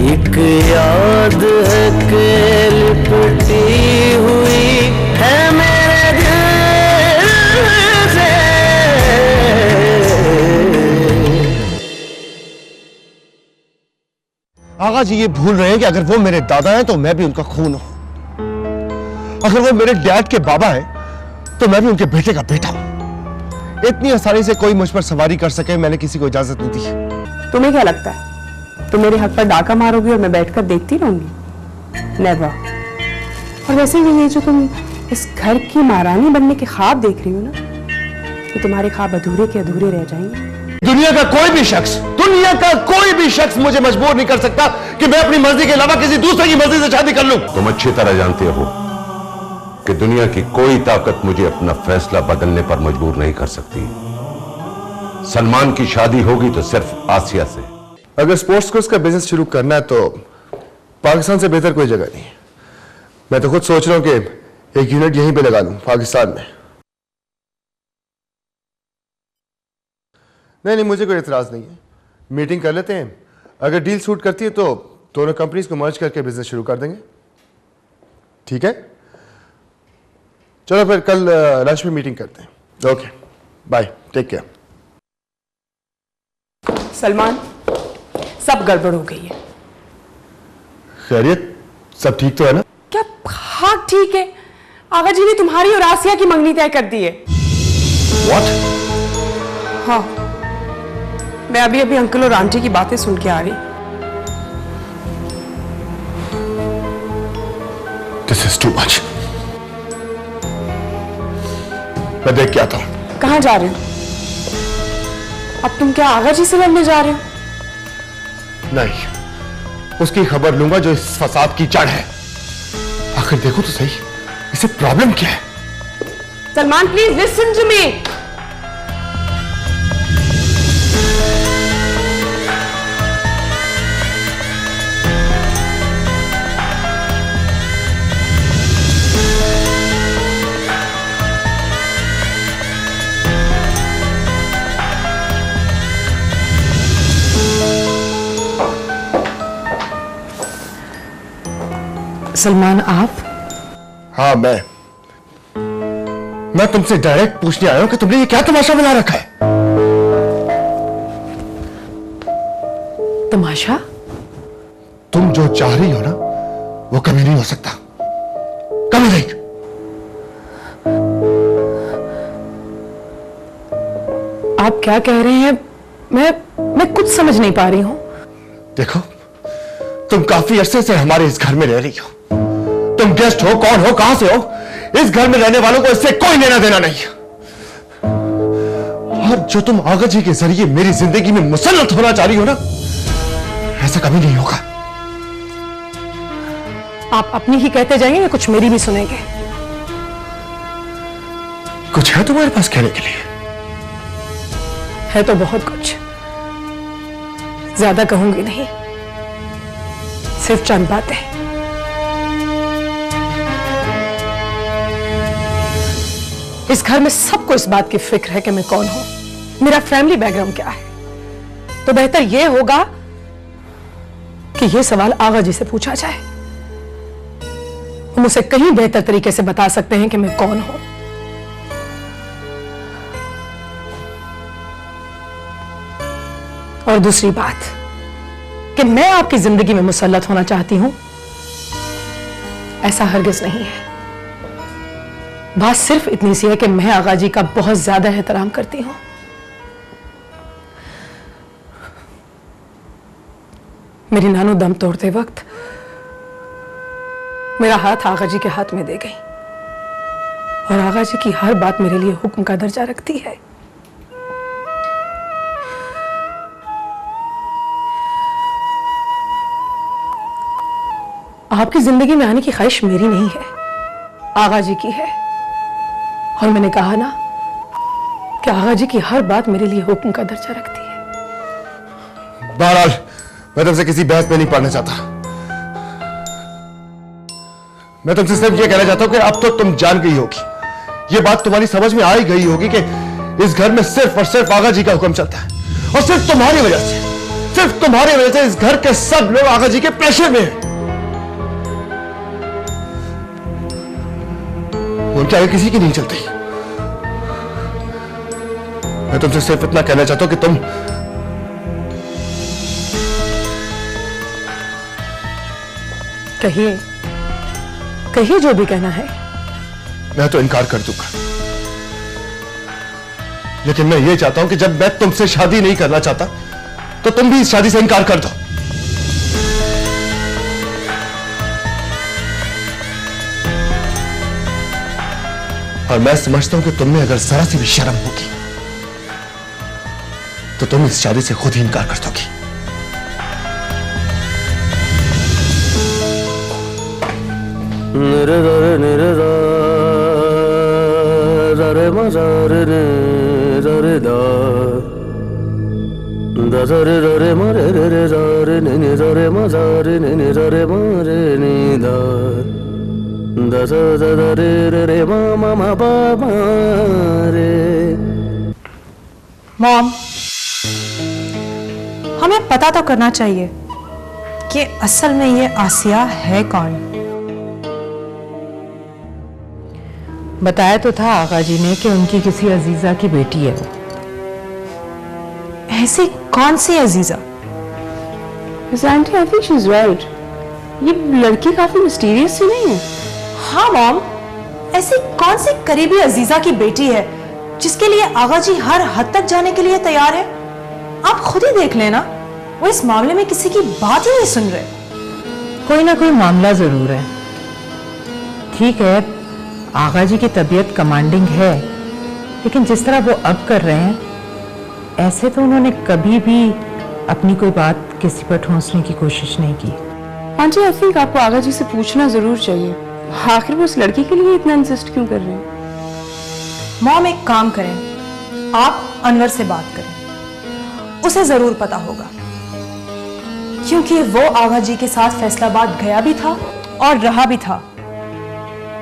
एक याद है कि लिपटी हुई है मेरे दिल से। आगा जी ये भूल रहे हैं कि अगर वो मेरे दादा हैं तो मैं भी उनका खून हूं, अगर वो मेरे डैड के बाबा हैं तो मैं भी उनके बेटे का बेटा हूं। इतनी आसानी से कोई मुझ पर सवारी कर सके मैंने किसी को इजाजत नहीं दी। तुम्हें क्या लगता है तुम मेरे हक पर डाका मारोगी और मैं बैठकर देखती रहूंगी? नेवर। और वैसे भी ये जो तुम इस घर की महारानी बनने के ख्वाब देख रही हो ना, ये तुम्हारे ख्वाब अधूरे के अधूरे रह जाएंगे। दुनिया का कोई भी शख्स मुझे मजबूर नहीं कर सकता कि मैं अपनी मर्जी के अलावा किसी दूसरे की मर्जी से शादी कर लूं। तुम अच्छी तरह जानते हो कि दुनिया की कोई ताकत मुझे अपना फैसला बदलने पर मजबूर नहीं कर सकती। सलमान की शादी होगी तो सिर्फ आसिया से। अगर स्पोर्ट्स कोर्स का बिजनेस शुरू करना है तो पाकिस्तान से बेहतर कोई जगह नहीं। मैं तो खुद सोच रहा हूं कि एक यूनिट यहीं पे लगा लूं पाकिस्तान में। नहीं, मुझे कोई एतराज नहीं है, मीटिंग कर लेते हैं। अगर डील सूट करती है तो दोनों कंपनीज को मर्ज करके बिजनेस शुरू कर देंगे। ठीक है, चलो फिर कल लंच में मीटिंग करते हैं। Okay bye, take care. Salman, सब गड़बड़ हो गई है। खैरियत? सब ठीक तो है ना? क्या? हाँ ठीक है। आगा जी ने तुम्हारी और आसिया की मंगनी तय कर दी है। What? हाँ, मैं अभी अभी अंकल और आंटी की बातें सुन के आ रही। This is too much. मैं देख के आता हूं। कहाँ जा रहे हो? अब तुम क्या आगा जी से लड़ने जा रहे हो? नहीं, उसकी खबर लूंगा जो इस फसाद की जड़ है। आखिर देखो तो सही, इसे प्रॉब्लम क्या है? Salman please listen to me. Salman आप? हाँ मैं तुमसे डायरेक्ट पूछने आया हूं कि तुमने ये क्या तमाशा बना रखा है? तमाशा? तुम जो चाह रही हो ना वो कभी नहीं हो सकता, कभी नहीं। आप क्या कह रहे हैं? मैं कुछ समझ नहीं पा रही हूं। देखो, तुम काफी अरसे से हमारे इस घर में रह रही हो। तुम गेस्ट हो, कौन हो, कहां से हो, इस घर में रहने वालों को इससे कोई लेना देना नहीं। और जो तुम आगा जी के जरिए मेरी जिंदगी में मुसल्लत होना चाह रही हो ना, ऐसा कभी नहीं होगा। आप अपनी ही कहते जाएंगे या कुछ मेरी भी सुनेंगे? कुछ है तुम्हारे पास कहने के लिए? है तो बहुत कुछ, ज्यादा कहूंगी नहीं, सिर्फ चंद बातें। इस घर में सबको इस बात की फिक्र है कि मैं कौन हूं, मेरा फैमिली बैकग्राउंड क्या है। तो बेहतर यह होगा कि यह सवाल आगा जी से पूछा जाए। हम उसे कहीं बेहतर तरीके से बता सकते हैं कि मैं कौन हूं। और दूसरी बात कि मैं आपकी जिंदगी में मुसल्लत होना चाहती हूं, ऐसा हरगिज नहीं है। बात सिर्फ इतनी सी है कि मैं आगा जी का बहुत ज्यादा एहतराम करती हूं। मेरी नानू दम तोड़ते वक्त मेरा हाथ आगा जी के हाथ में दे गई और आगा जी की हर बात मेरे लिए हुक्म का दर्जा रखती है। आपकी जिंदगी में आने की ख्वाहिश मेरी नहीं है, आगा जी की है। और मैंने कहा ना कि आगा जी की हर बात मेरे लिए हुक्म का दर्जा रखती है। बहरहाल मैं तुमसे किसी बहस में नहीं पड़ना चाहता। मैं तुमसे सिर्फ ये कहना चाहता हूं कि अब तो तुम जान गई होगी, ये बात तुम्हारी समझ में आ ही गई होगी कि इस घर में सिर्फ और सिर्फ आगा जी का हुक्म चलता है और सिर्फ तुम्हारी वजह से। सिर्फ तुम्हारी वजह से इस घर के सब लोग आगा जी के प्रेशर में हैं। उनके आगे किसी की नहीं चलती। मैं तुमसे सिर्फ इतना कहना चाहता हूं कि तुम कहिए, कहिए जो भी कहना है। मैं तो इनकार कर दूंगा, लेकिन मैं ये चाहता हूं कि जब मैं तुमसे शादी नहीं करना चाहता तो तुम भी इस शादी से इनकार कर दो। और मैं समझता हूं कि तुम में अगर जरा सी भी शर्म होगी तो तुम इस शादी से खुद ही इनकार कर दोगी। मॉम, हमें पता तो करना चाहिए कि असल में ये आसिया है कौन। बताया तो था आगा जी ने कि उनकी किसी अजीजा की बेटी है वो। ऐसी कौन सी Aziza? Aunty I think she is right. ये लड़की काफी मिस्टीरियस सी नहीं है? हाँ मॉम, ऐसी कौन सी करीबी अजीजा की बेटी है जिसके लिए आगा जी हर हद तक जाने के लिए तैयार है? आप खुद ही देख लेना, वो इस मामले में किसी की बात ही नहीं सुन रहे। कोई ना कोई मामला जरूर है। ठीक है, आगा जी की तबीयत कमांडिंग है, लेकिन जिस तरह वो अब कर रहे हैं, ऐसे तो उन्होंने कभी भी अपनी कोई बात किसी पर ठोंसने की कोशिश नहीं की। आंटी आई थिंक आपको आगा जी से पूछना जरूर चाहिए, आखिर वो उस लड़की के लिए इतना इंसिस्ट क्यों कर रहे हैं? मॉम एक काम करें, आप अनवर से बात करें, उसे जरूर पता होगा, क्योंकि वो आगा जी के साथ फैसलाबाद गया भी था और रहा भी था,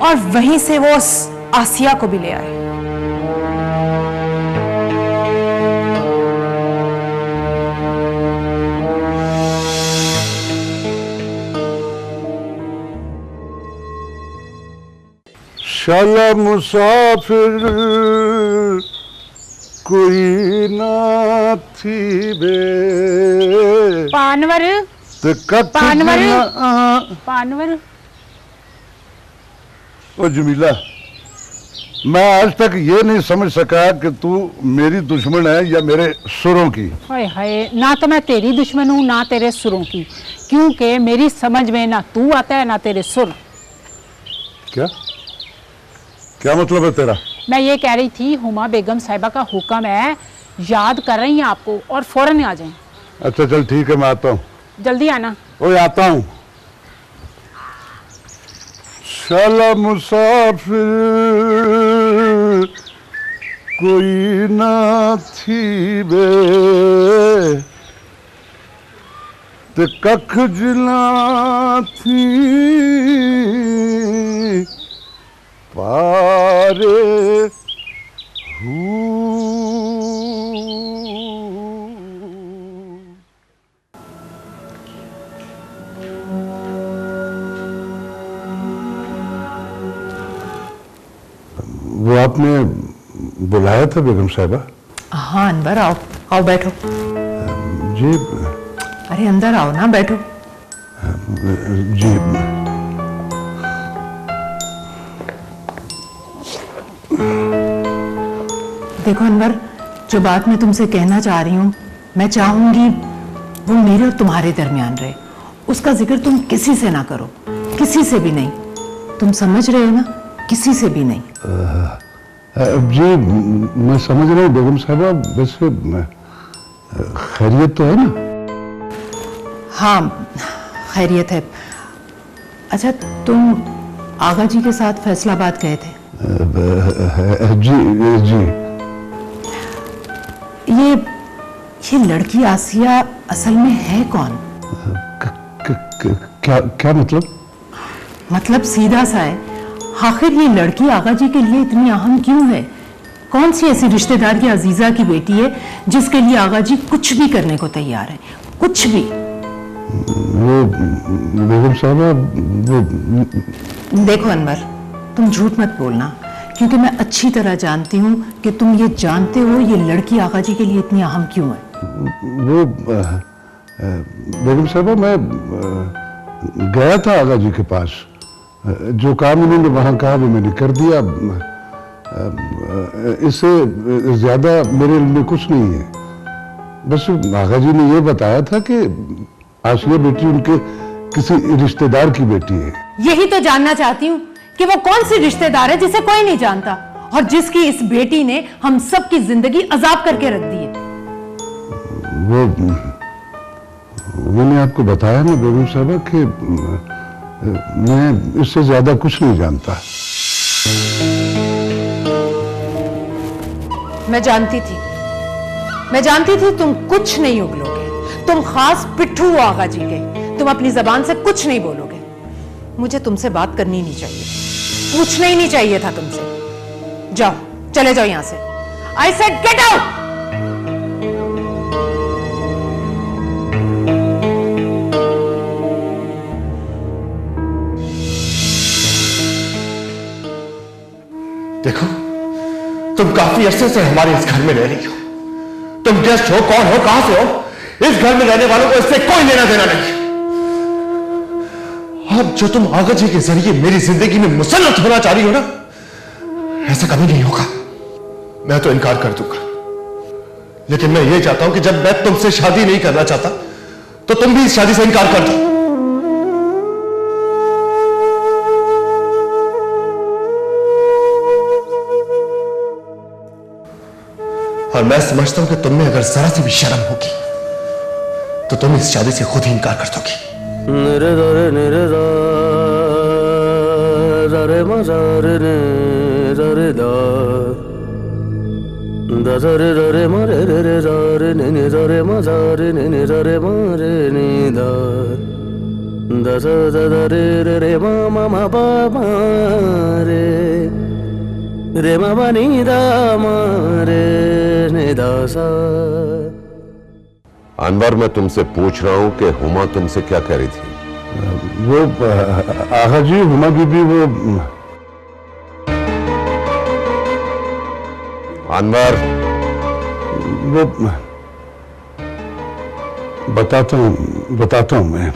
और वहीं से वो उस आसिया को भी ले आए। शाला मुसाफिर कोई ना थी बे पानवर पानवर पानवर। ओ जमीला, मैं आज तक ये नहीं समझ सका कि तू मेरी दुश्मन है या मेरे सुरों की। हाय हाय, ना तो मैं तेरी दुश्मन हूँ ना तेरे सुरों की, क्योंकि मेरी समझ में ना तू आता है ना तेरे सुर। क्या क्या मतलब है तेरा? मैं ये कह रही थी, हुमा बेगम साहिबा का हुक्म है, याद कर रही हैं आपको, और फौरन आ जाएं। अच्छा चल ठीक है, मैं आता हूँ। जल्दी आना। ओए आता हूँ। शाला मुसाफिर कोई ना थी बे ते कख जिला थी पारे वो आपने बुलाया था बेगम साहिबा? हाँ अनवर, आओ आओ बैठो। जी। अरे अंदर आओ ना, बैठो। जी। देखो अनवर, जो बात मैं तुमसे कहना चाह रही हूँ, मैं चाहूंगी वो मेरे और तुम्हारे दरमियान रहे। उसका जिक्र तुम किसी से ना करो, किसी से भी नहीं। तुम समझ रहे हो ना? किसी से भी नहीं। जी मैं समझ रहा हूँ बेगम साहिबा, वैसे खैरियत तो है ना? हाँ खैरियत है। अच्छा, तुम आगा जी के साथ फैसलाबाद गए थे? जी जी। ये लड़की आसिया असल में है कौन? क्या मतलब? मतलब सीधा सा है, आखिर ये लड़की आगा जी के लिए इतनी अहम क्यों है? कौन सी ऐसी रिश्तेदार की अजीजा की बेटी है जिसके लिए आगा जी कुछ भी करने को तैयार है? कुछ भी। वो बेगम साहबा, वो देखो अनवर, तुम झूठ मत बोलना, क्योंकि मैं अच्छी तरह जानती हूँ कि तुम ये जानते हो ये लड़की आगा जी के लिए इतनी अहम क्यों है। वो बेगम साहबा, मैं गया था आगा जी के पास, जो काम उन्होंने वहाँ कहा वो मैंने कर दिया। इससे ज्यादा मेरे लिए कुछ नहीं है। बस आगा जी ने ये बताया था कि आसिया बेटी उनके किसी रिश्तेदार की बेटी है। यही तो जानना चाहती हूँ कि वो कौन सी रिश्तेदार है जिसे कोई नहीं जानता और जिसकी इस बेटी ने हम सब की जिंदगी अजाब करके रख दी है। वो मैंने आपको बताया ना बेगम साहबा कि मैं इससे ज्यादा कुछ नहीं जानता। मैं जानती थी तुम कुछ नहीं उगलोगे। तुम खास पिट्ठू हो आगा जी के, तुम अपनी जबान से कुछ नहीं बोलोगे। मुझे तुमसे बात करनी नहीं चाहिए, पूछना ही नहीं चाहिए था तुमसे। जाओ, चले जाओ यहां से। I said get out. देखो, तुम काफी अरसे से हमारे इस घर में रह रही हो। तुम गेस्ट हो, कौन हो, कहां से हो, इस घर में रहने वालों को इससे कोई लेना देना नहीं। अब जो तुम आगा जी के जरिए मेरी जिंदगी में मुसल्लत होना चाह रही हो ना, ऐसा कभी नहीं होगा। मैं तो इनकार कर दूंगा, लेकिन मैं ये चाहता हूं कि जब मैं तुमसे शादी नहीं करना चाहता तो तुम भी इस शादी से इनकार कर दो। और मैं समझता हूं कि तुम में अगर जरा सी भी शर्म होगी तो तुम इस शादी से खुद ही इनकार कर दोगी। रे मामा नी दा मारे ने दासा। अनवर, मैं तुमसे पूछ रहा हूं कि हुमा तुमसे क्या कह रही थी? वो आगा जी, हुमा बीबी, वो अनवर, वो बताता हूं मैं।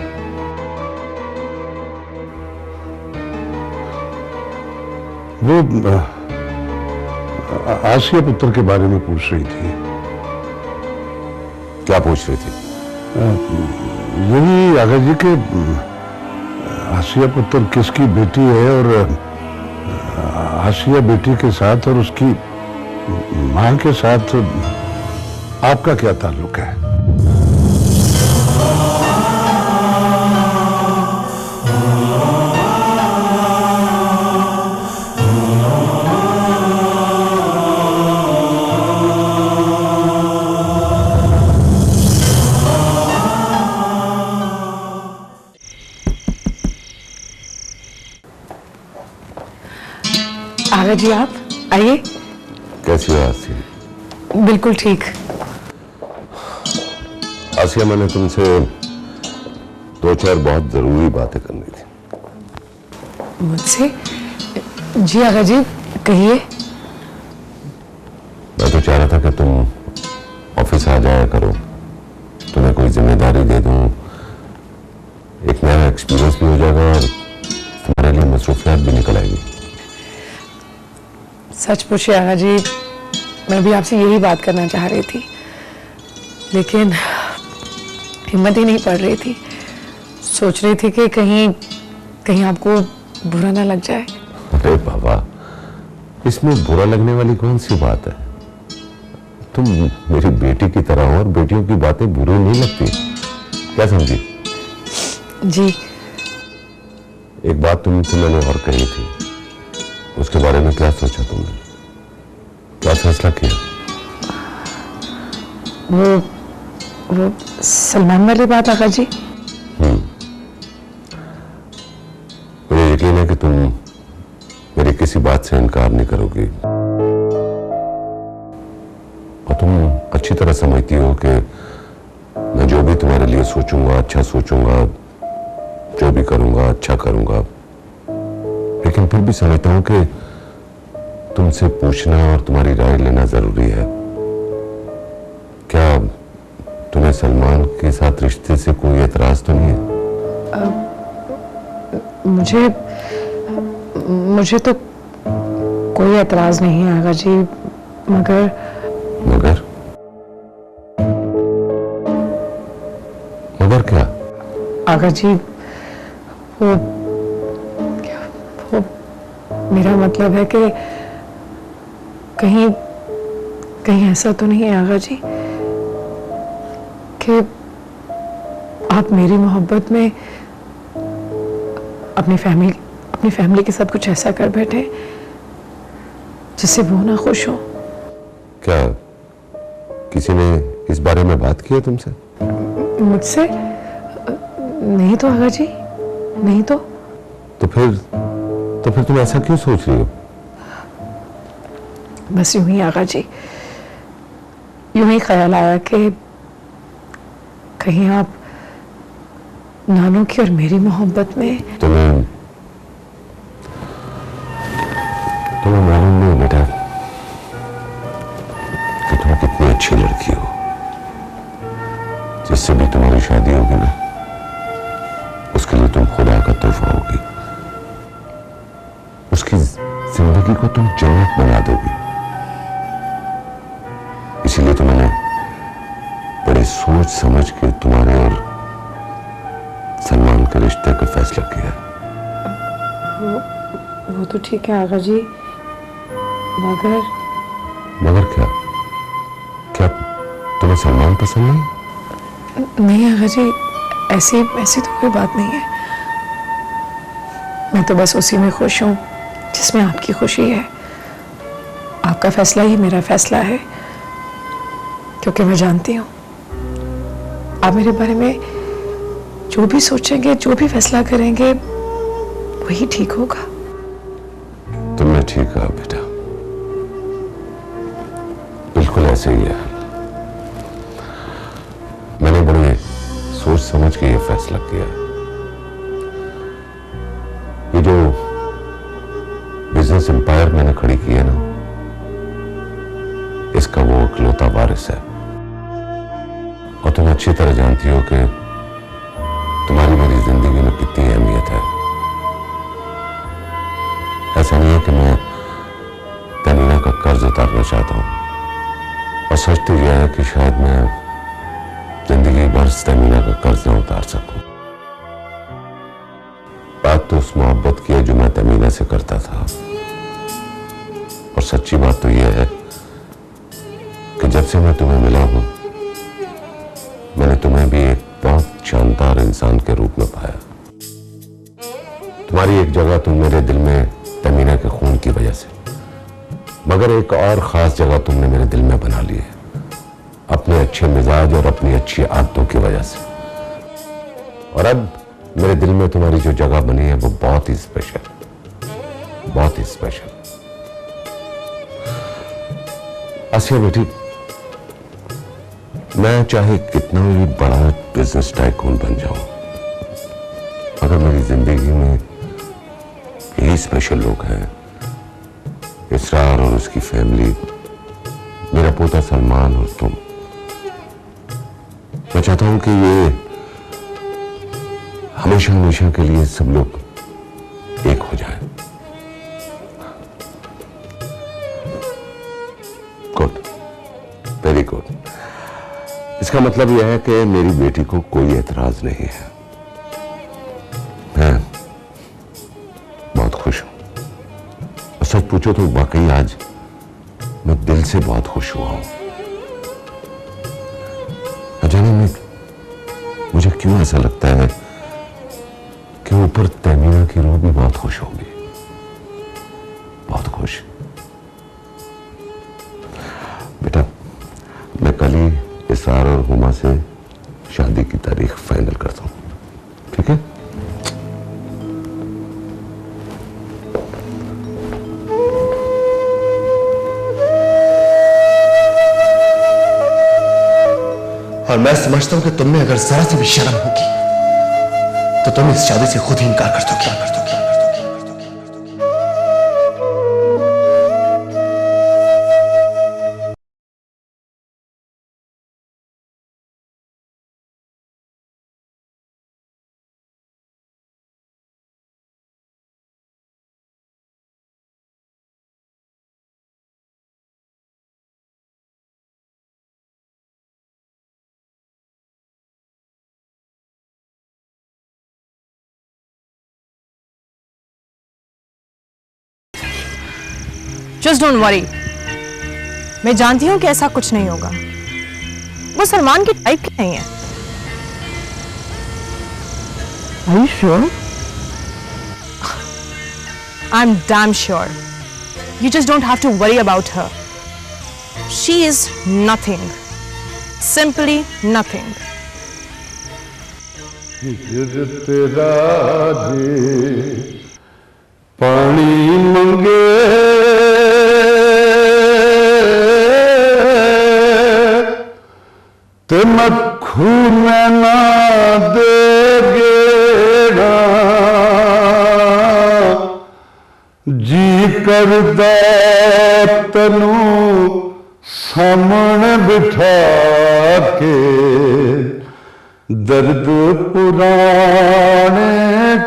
वो आसिया पुत्र के बारे में पूछ रही थी। क्या पूछ रही थी? यही आगा जी के आसिया पुत्र किसकी बेटी है और आसिया बेटी के साथ और उसकी मां के साथ आपका क्या ताल्लुक है? आगा जी, आप आइए। कैसी हो आसिया? बिल्कुल ठीक। आसिया, मैंने तुमसे 2-4 बहुत जरूरी बातें करनी थी। मुझसे? जी आगा जी, कहिए। मैं तो चाह रहा था कि तुम ऑफिस आ जाया करो, तुम्हें कोई जिम्मेदारी दे दूं, एक नया एक्सपीरियंस भी हो जाएगा और तुम्हारे लिए मसरूफियात भी निकल आएगी। सच पूछिए आगा जी, मैं भी आपसे यही बात करना चाह रही थी, लेकिन हिम्मत ही नहीं पड़ रही थी। सोच रही थी कि कहीं आपको बुरा ना लग जाए। अरे बाबा, इसमें बुरा लगने वाली कौन सी बात है? तुम मेरी बेटी की तरह हो और बेटियों की बातें बुरी नहीं लगती, क्या समझी? जी। एक बात तुमसे मैंने और कही थी, उसके बारे में क्या सोचा तुमने? क्या फैसला किया? वो सलमान वाली बात आगा जी। मुझे यकीन है कि तुम मेरी किसी बात से इनकार नहीं करोगी और तुम अच्छी तरह समझती हो कि मैं जो भी भी तुम्हारे लिए सोचूंगा, अच्छा सोचूंगा, जो भी करूंगा अच्छा करूंगा, लेकिन फिर भी समझता हूं कि तुमसे पूछना और तुम्हारी राय लेना जरूरी है। क्या तुम्हें सलमान के साथ रिश्ते से कोई एतराज तो नहीं है? मुझे तो कोई एतराज नहीं है आगा जी, मगर क्या? आगा जी, वो मेरा मतलब है कि कहीं ऐसा तो नहीं है आगा जी कि आप मेरी मोहब्बत में अपनी फैमिली के साथ कुछ ऐसा कर बैठे जिससे वो ना खुश हो। क्या किसी ने इस बारे में बात की है तुमसे? मुझसे नहीं तो आगा जी, नहीं तो फिर तुम ऐसा क्यों सोच रही हो? बस यूं ही आगा जी, यूं ही ख्याल आया कि कहीं आप नानू की और मेरी मोहब्बत में। तुम्हें मालूम नहीं बेटा कि तुम कितनी अच्छी लड़की हो। जिससे भी तुम्हारी शादी होगी ना, उसके लिए तुम खुदा का तोहफा होगी। उसकी जिंदगी को तुम जन्नत बना दोगी। इसीलिए तो मैंने बड़ी सोच समझ के तुम्हारे और सलमान के रिश्ते का फैसला किया। वो तो ठीक है आगा जी, मगर क्या तुम्हें सलमान पसंद नहीं? नहीं आगा जी, ऐसी तो कोई बात नहीं है। मैं तो बस उसी में खुश हूँ जिसमें आपकी खुशी है। आपका फैसला ही मेरा फैसला है, क्योंकि मैं जानती हूँ आप मेरे बारे में जो भी सोचेंगे, जो भी फैसला करेंगे, वही ठीक होगा। तुमने ठीक कहा बेटा, बिल्कुल ऐसे ही है। मैंने बड़े सोच समझ के ये फैसला किया। ये जो बिजनेस एम्पायर मैंने खड़ी की है ना, इसका वो इकलौता वारिस है। और तुम अच्छी तरह जानती हो कि तुम्हारी मेरी जिंदगी में कितनी अहमियत है। ऐसा नहीं है कि मैं तमीना का कर्ज उतारना चाहता हूं, और सच तो यह है कि शायद मैं जिंदगी भर तमीना का कर्ज न उतार सकूं। बात तो उस मोहब्बत की है जो मैं तमीना से करता था। और सच्ची बात तो यह है कि जब से मैं तुम्हें मिला हूं, मैंने तुम्हें भी एक बहुत शानदार इंसान के रूप में पाया। तुम्हारी एक जगह तुम मेरे दिल में तमीना के खून की वजह से, मगर एक और खास जगह तुमने मेरे दिल में बना ली है अपने अच्छे मिजाज और अपनी अच्छी आदतों की वजह से। और अब मेरे दिल में तुम्हारी जो जगह बनी है वो बहुत ही स्पेशल, बहुत ही स्पेशल। आसिया बेटी, मैं चाहे कितना भी बड़ा बिजनेस टाइकून बन जाऊं, अगर मेरी जिंदगी में यही स्पेशल लोग हैं, इसरार और उसकी फैमिली, मेरा पोता सलमान और तुम, मैं चाहता हूं कि ये हमेशा हमेशा के लिए सब लोग एक हो जाए। Good, very good. इसका मतलब यह है कि मेरी बेटी को कोई एतराज नहीं है। मैं बहुत खुश हूं, और सच पूछो तो वाकई आज मैं दिल से बहुत खुश हुआ हूं। जाने में मुझे क्यों ऐसा लगता है कि ऊपर तमीना की रूह भी बहुत खुश होगी, बहुत खुश। बेटा, मैं कल ही इसरार और हुमा से शादी की तारीख फाइनल करता हूं, ठीक है? और मैं समझता हूं कि तुम में अगर जरा सी भी शर्म होगी तो तुम इस शादी से खुद ही इनकार कर दो। क्या कर दो? जस्ट डोंट वरी, मैं जानती हूं कि ऐसा कुछ नहीं होगा। वो सलमान की टाइप की नहीं है। Are you sure? I'm damn sure. You just don't have to worry about her. She is nothing. Simply nothing. तेरा जे पानी मंगे ते मखू में ना देगेड़ा जी करदा तनू सामने बिठा के दर्द पुराने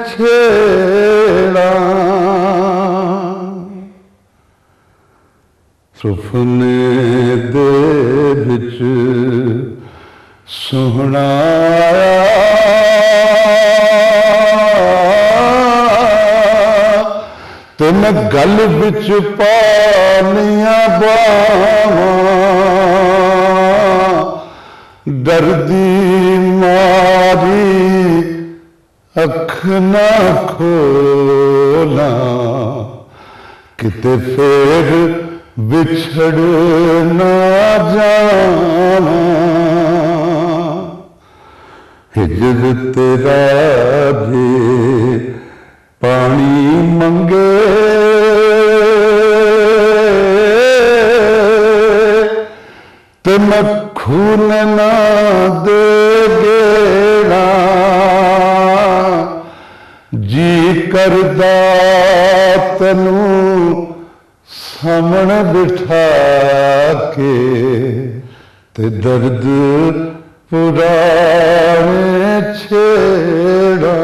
छेड़ा सुपने दे विच सोहना ते मैं गल विच पानिया बावां दर्दी मारी अख ना खोला किते फिर बिछड़ ना जाना हिजर तेरा भी पानी मंगे ते मखून ना दे गेड़ा जी करदा तनू सामने बिठा के ते दर्द पुराने छेड़ा।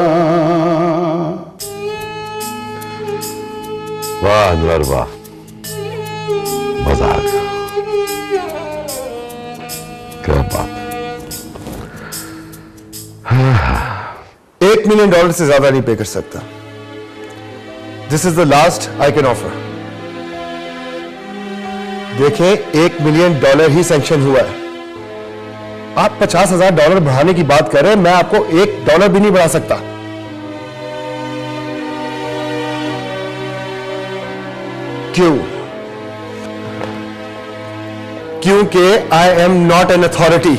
वाह अनवर वाह, मजा आ गया, क्या बात। $1 मिलियन से ज्यादा नहीं पे कर सकता। This is the last I can offer. देखें, $1 मिलियन ही सैंक्शन हुआ है। आप $50,000 बढ़ाने की बात कर रहे हैं, मैं आपको $1 भी नहीं बढ़ा सकता। क्यों? क्योंकि I am not an authority.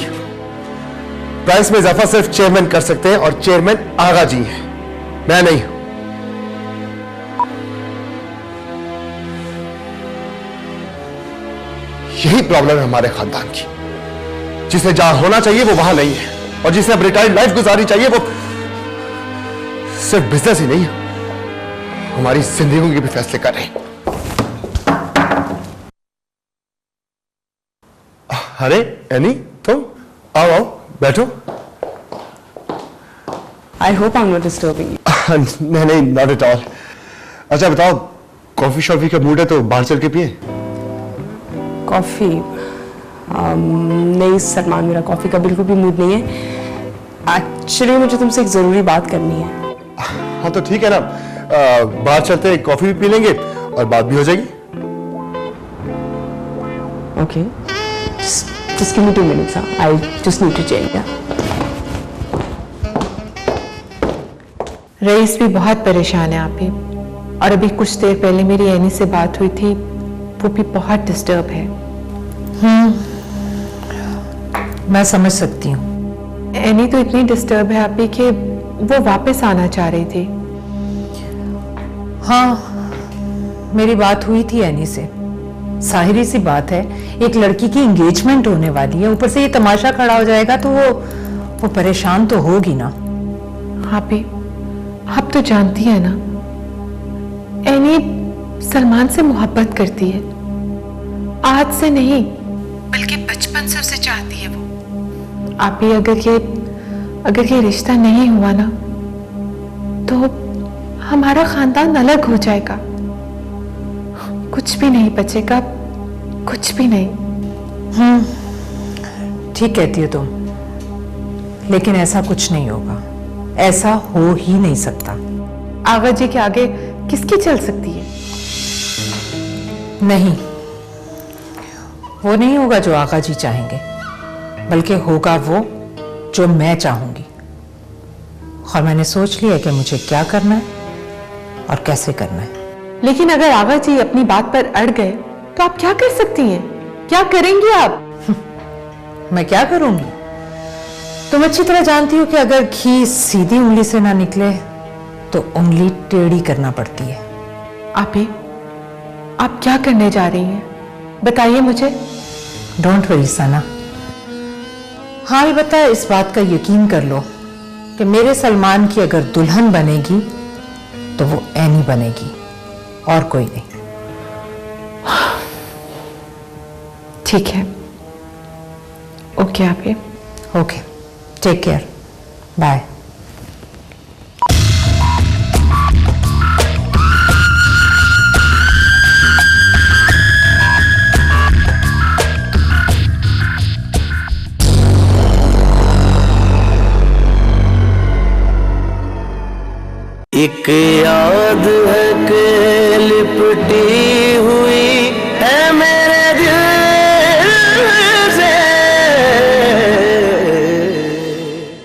Price में इजाफा सिर्फ चेयरमैन कर सकते हैं और चेयरमैन आगा जी हैं, मैं नहीं। यही प्रॉब्लम है हमारे खानदान की। जिसे जहां होना चाहिए वो वहां नहीं है, और जिसे अब रिटायर्ड लाइफ गुजारनी चाहिए वो सिर्फ बिजनेस ही नहीं, हमारी जिंदगी के भी फैसले कर रहे हैं। अरे एनी, तुम आओ आओ बैठो। I hope I'm not disturbing you. नहीं नहीं, नॉट एट ऑल। अच्छा बताओ, कॉफी शॉफी का मूड है तो बाहर चल के पिए। कॉफी? नहीं सलमान, मेरा कॉफी का बिल्कुल भी मूड नहीं है। एक्चुअली मुझे तुमसे एक जरूरी बात करनी है। हाँ तो ठीक है ना, बाहर चलते, कॉफी भी पी लेंगे और बात भी हो जाएगी। Okay. Just give me 2 minutes. I just need to change. Rice भी बहुत परेशान है आप ही, और अभी कुछ देर पहले मेरी एनी से बात हुई थी, वो भी बहुत डिस्टर्ब है। मैं समझ सकती हूँ। एनी तो इतनी डिस्टर्ब है आप ही कि वो वापस आना चाह रही थी। हाँ, मेरी बात हुई थी एनी से, जाहिर सी बात है, एक लड़की की एंगेजमेंट होने वाली है, ऊपर से ये तमाशा खड़ा हो जाएगा तो वो परेशान तो होगी ना। आप तो जानती है ना, एनी सलमान से मोहब्बत करती है, आज से नहीं बल्कि बचपन से उसे चाहती है वो। आप ही अगर ये रिश्ता नहीं हुआ ना तो हमारा खानदान अलग हो जाएगा, कुछ भी नहीं बचेगा, कुछ भी नहीं। ठीक कहती हो तुम, लेकिन ऐसा कुछ नहीं होगा, ऐसा हो ही नहीं सकता। आगा जी के आगे किसकी चल सकती है? नहीं, वो नहीं होगा जो आगा जी चाहेंगे, बल्कि होगा वो जो मैं चाहूंगी। और मैंने सोच लिया कि मुझे क्या करना है और कैसे करना है। लेकिन अगर आगा जी अपनी बात पर अड़ गए तो आप क्या कर सकती हैं? क्या करेंगी आप? मैं क्या करूंगी? तुम अच्छी तरह जानती हो कि अगर घी सीधी उंगली से ना निकले तो उंगली टेढ़ी करना पड़ती है। आप क्या करने जा रही हैं? बताइए मुझे। डोंट वरी सना, हाँ बता, इस बात का यकीन कर लो कि मेरे सलमान की अगर दुल्हन बनेगी तो वो एनी बनेगी और कोई नहीं। ठीक है, ओके आपके। Okay, take care, bye. एक याद है कि